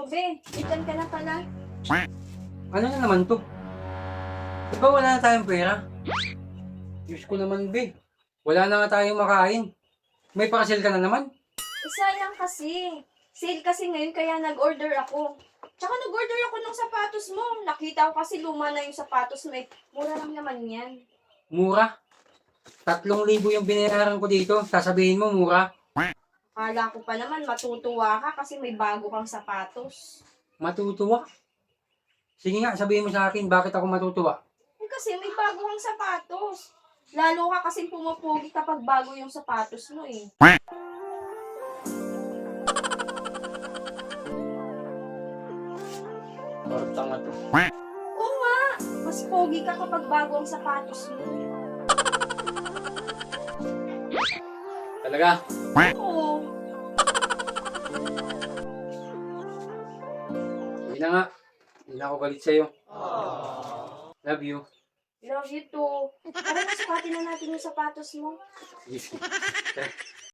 be. Itan ka na pala. Ano na naman to? Di ba wala na tayong pera? Diyos ko naman, be. Wala na nga tayong makain. May parcel ka na naman. Sayang kasi. Sale kasi ngayon kaya nag-order ako. Tsaka nag-order ako ng sapatos mo. Nakita ko kasi luma na yung sapatos mo eh. Mura lang naman yan. Mura. 3,000 yung binayaran ko dito. Sasabihin mo, mura. Akala ko pa naman matutuwa ka kasi may bago kang sapatos. Matutuwa. Sige nga, sabihin mo sa akin, bakit ako matutuwa? Eh kasi may bago kang sapatos. Lalo ka kasi pumupugi kapag bago yung sapatos mo eh. Tortang nga to. Oo nga, mas pogi ka kapag bago ang sapatos mo. Talaga? Oo. Hindi na nga. Hindi na ako galit sa'yo. Love you. Love you too. Tara na, sukatin na natin yung sapatos mo. Sige.